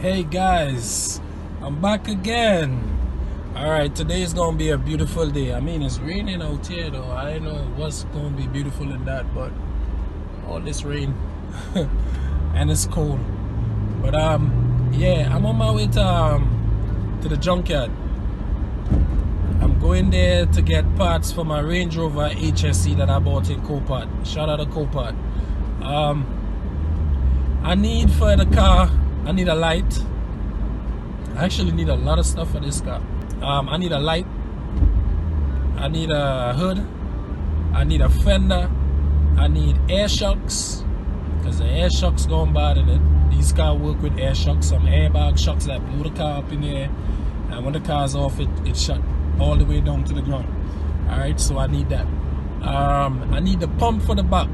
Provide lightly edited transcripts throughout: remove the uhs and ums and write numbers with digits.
Hey guys, I'm back again. Alright, today is gonna be a beautiful day. I mean, it's raining out here though. I don't know what's gonna be beautiful in that, but all this rain and it's cold. But yeah, I'm on my way to the junkyard. I'm going there to get parts for my Range Rover Hse that I bought in Copart. Shout out to Copart. I need for the car, I need a light. I actually need a lot of stuff for this car. I need a light. I need a hood. I need a fender. I need air shocks, because the air shocks gone bad in it. These cars work with air shocks, some airbag shocks that blow the car up in the air, and when the car's off, it shut all the way down to the ground. Alright, so I need that. I need the pump for the back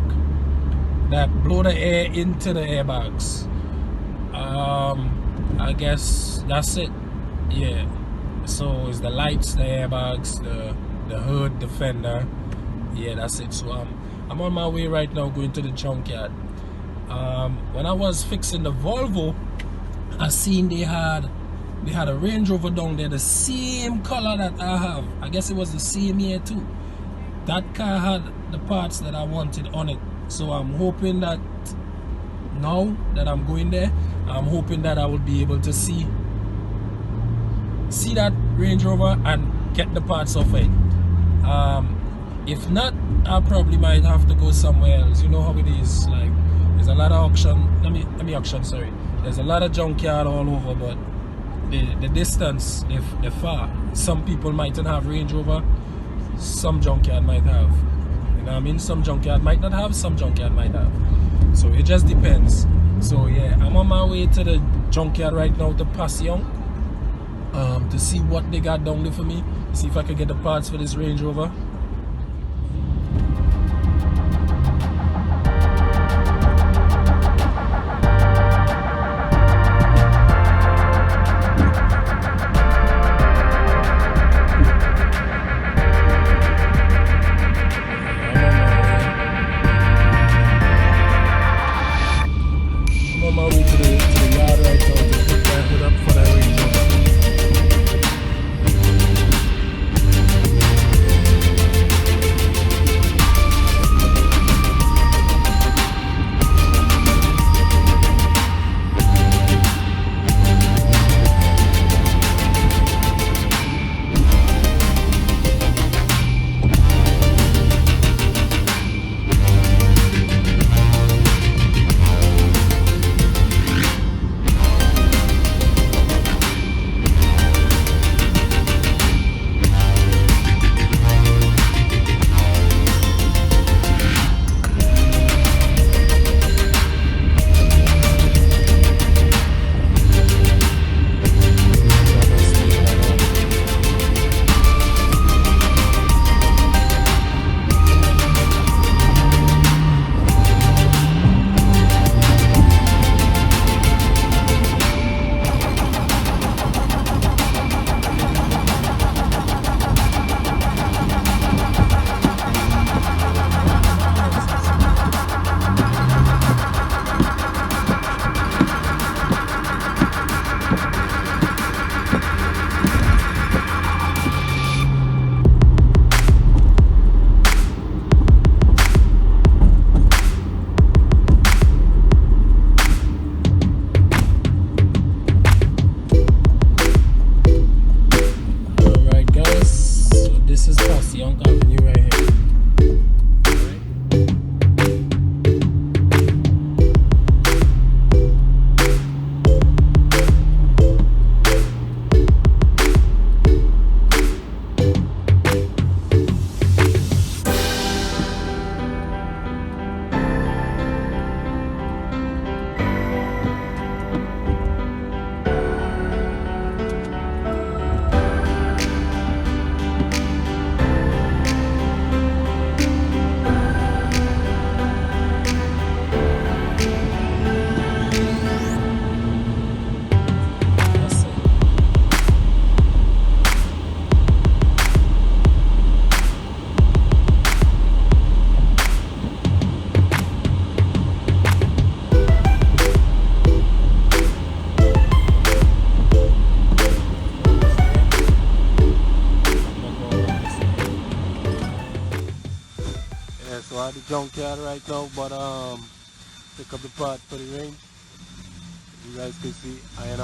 that blow the air into the airbags. I guess that's it. Yeah. So it's the lights, the airbags, the hood, the fender. Yeah, that's it. So I'm on my way right now, going to the junkyard. When I was fixing the Volvo, I seen they had a Range Rover down there, the same color that I have. I guess it was the same year too. That car had the parts that I wanted on it. So I'm hoping that now that I'm going there, I'm hoping that I will be able to see that Range Rover and get the parts off it. If not, I probably might have to go somewhere else. You know how it is. Like, there's a lot of auction. Let me auction. Sorry. There's a lot of junkyard all over, but the distance, if they're far. Some people mightn't have Range Rover. Some junkyard might have. You know what I mean? Some junkyard might not have. Some junkyard might have. So it just depends. So yeah, I'm on my way to the junkyard right now to Passion, to see what they got down there for me. See if I can get the parts for this Range Rover. I'm on my way to the yard right now to pick my hood up for that Range Rover. Yeah, so I'm at the junkyard right now, but pick up the part for the range. You guys can see, and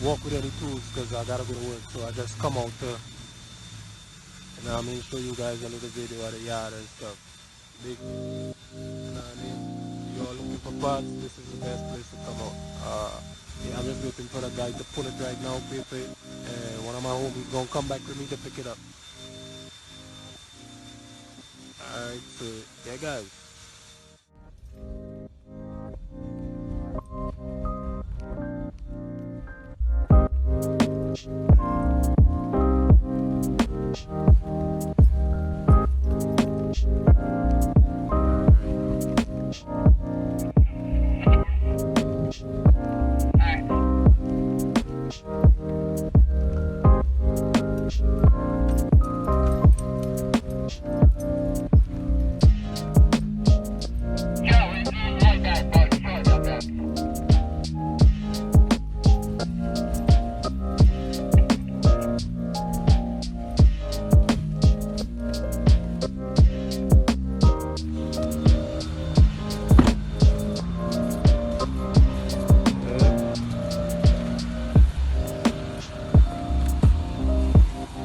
walk with any tools because I gotta go to work. So I just come out to, and I'm gonna show you guys a little video of the yard and stuff. Big, you know what I mean? You're looking for parts, this is the best place to come out. Yeah, I'm just waiting for the guy to pull it right now, pay for it, and one of my homies gonna come back with me to pick it up. Alright, so yeah guys.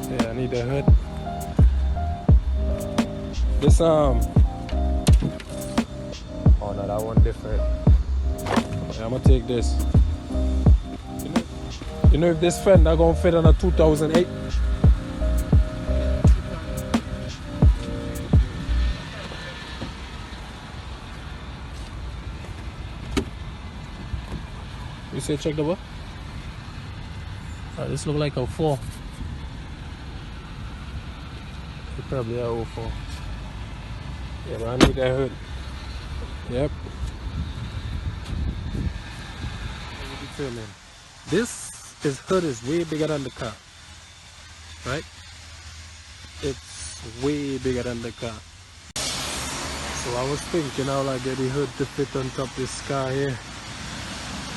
Yeah, I need the hood. This oh no, that one different. Yeah, I'm gonna take this. You know if this fender gonna fit on a 2008? You say check the what? Oh, this look like a 4. It's probably a 04. Yeah, but I need that hood. Yep. This hood is way bigger than the car, right? It's way bigger than the car. So I was thinking I'll like get the hood to fit on top of this car here,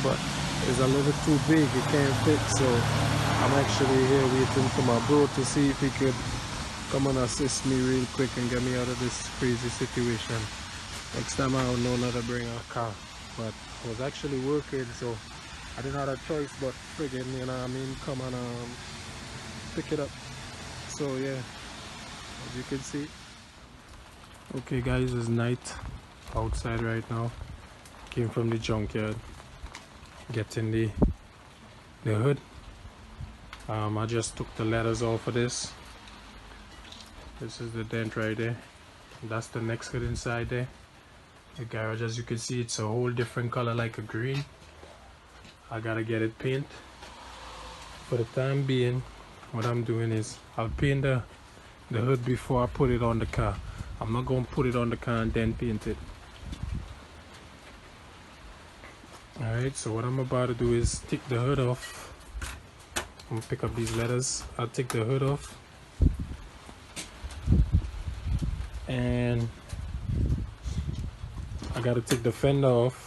but it's a little too big, it can't fit. So I'm actually here waiting for my bro to see if he could come and assist me real quick and get me out of this crazy situation. Next time I'll know not to bring a car, but I was actually working, so I didn't have a choice but friggin', you know what I mean, come and pick it up. So yeah, as you can see. Okay guys, it's night outside right now. Came from the junkyard, getting the hood. I just took the letters off of this. This is the dent right there. That's the next hood inside there. The garage, as you can see, it's a whole different color, like a green. I gotta get it painted. For the time being, what I'm doing is I'll paint the hood before I put it on the car. I'm not gonna put it on the car and then paint it. Alright, so what I'm about to do is take the hood off. I'm gonna pick up these letters. I'll take the hood off. And I gotta take the fender off.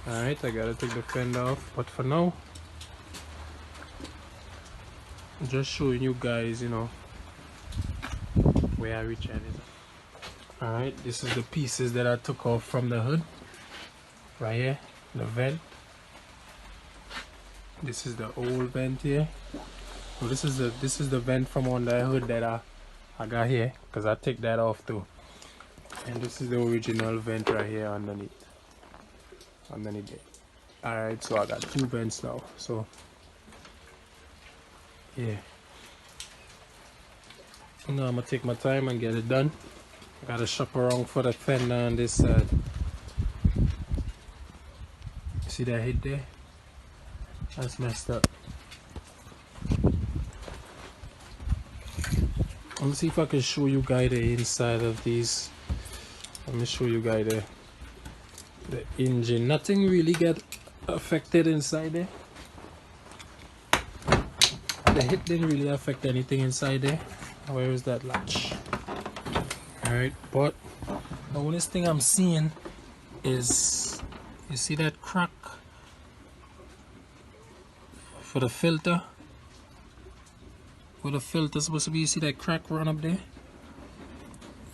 Alright, I gotta take the fender off, but for now, I'm just showing you guys, you know, where I reach at it. Alright, this is the pieces that I took off from the hood. Right here, the vent. This is the old vent here. So this is the vent from on the hood that I got here, because I take that off too. And this is the original vent right here underneath it. Alright, so I got 2 vents now. So yeah, now I'm gonna take my time and get it done. I gotta shop around for the fender on this side. See that hit there? That's messed up. Let me see if I can show you guys the inside of these. Let me show you guys the engine. Nothing really get affected inside there. The hit didn't really affect anything inside there. Where is that latch? Alright, but the only thing I'm seeing is, you see that crack for the filter where the filter is supposed to be. You see that crack run up there?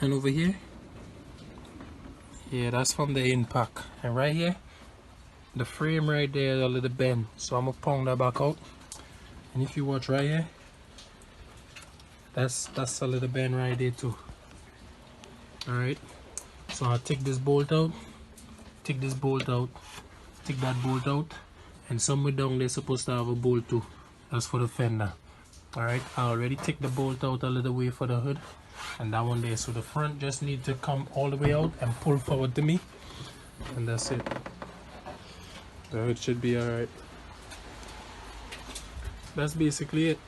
And over here? Yeah, that's from the impact. And right here, the frame right there is a little bend. So I'm gonna pound that back out. And if you watch right here, that's a little bend right there too. Alright. So I'll take this bolt out, take this bolt out, take that bolt out, and somewhere down there supposed to have a bolt too. That's for the fender. Alright, I already take the bolt out a little way for the hood, and that one there. So the front just need to come all the way out and pull forward to me, and that's it. The hood should be alright. That's basically it.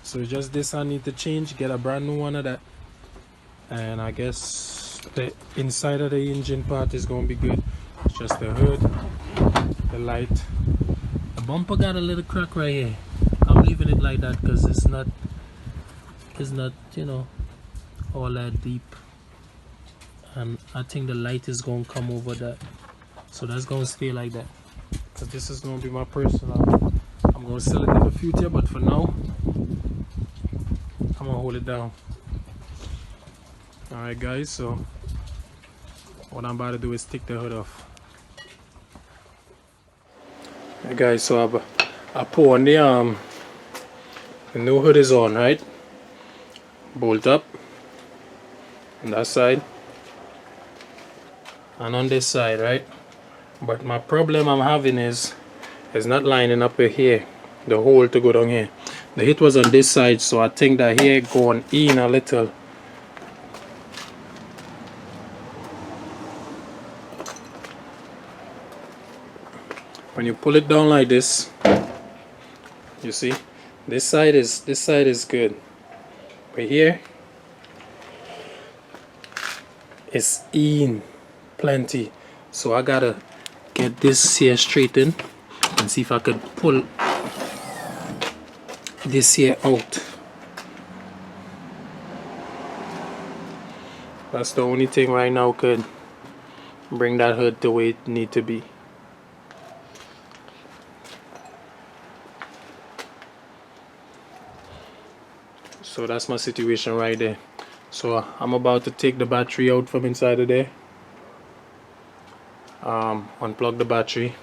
So just this I need to change, get a brand new one of that, and I guess the inside of the engine part is going to be good. It's just the hood, the light. The bumper got a little crack right here. I'm leaving it like that because it's not you know, all that deep, and I think the light is going to come over that, so that's going to stay like that because this is going to be my personal. I'm going to sell it in the future, but for now I'm going to hold it down. Alright guys, so what I'm about to do is take the hood off. Hey guys, so I put on the new hood is on, right? Bolt up on that side and on this side, right? But my problem I'm having is not lining up here, the hole to go down here. The hit was on this side, so I think that here going in a little. When you pull it down like this, you see, this side is good, but here it's in plenty. So I gotta get this here straightened and see if I could pull this here out. That's the only thing right now could bring that hood to where it need to be. So that's my situation right there. So I'm about to take the battery out from inside of there, unplug the battery,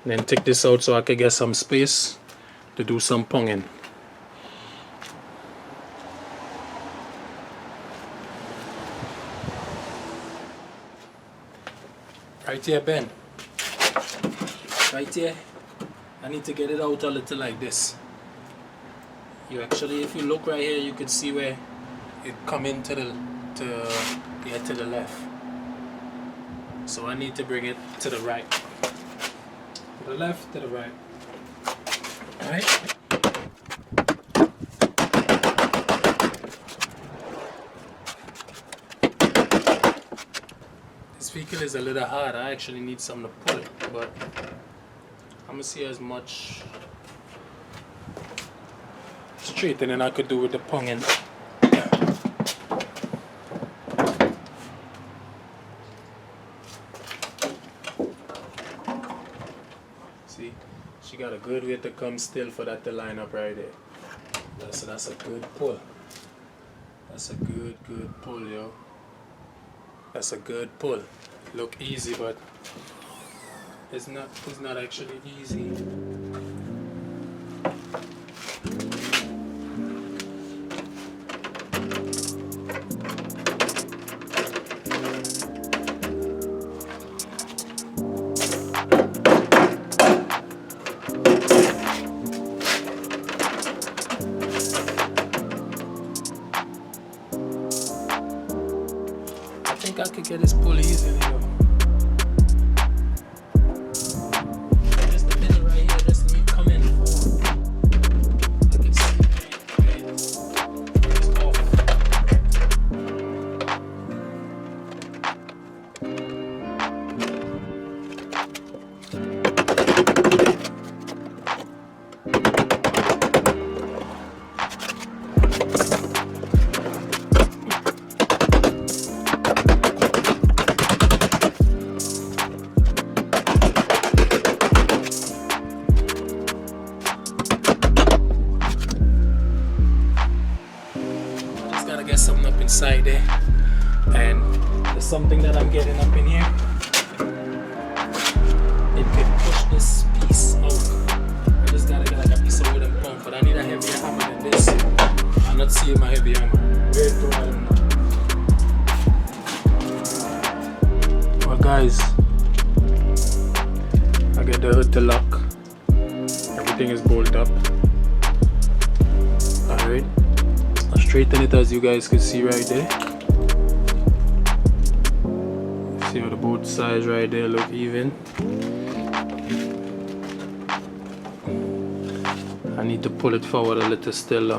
then take this out so I can get some space to do some ponging. Right here, Ben. Right here. I need to get it out a little like this. You actually, if you look right here, you can see where it come into to the left. So I need to bring it to the right. To the left, to the right. Alright? This vehicle is a little hard. I actually need something to pull it, but I'm gonna see as much straightening I could do with the ponging. See, she got a good way to come still for that to line up right there. So that's a good pull. That's a good pull, yo. That's a good pull. Look easy, but it's not actually easy. I could get this pull easily, though. Just the middle right here, just need to come in forward. I can see right. It's off. side there, and there's something that I'm getting up in here. It can push this piece out. I just gotta get like a piece of wooden pump, but I need a heavier hammer than this. I'm not seeing my heavy hammer. Wait for a while. Well guys, I get the hood to lock. Everything is bolted up. Alright, I'll straighten it as you guys can see right there. See how the both sides right there look even. I need to pull it forward a little still.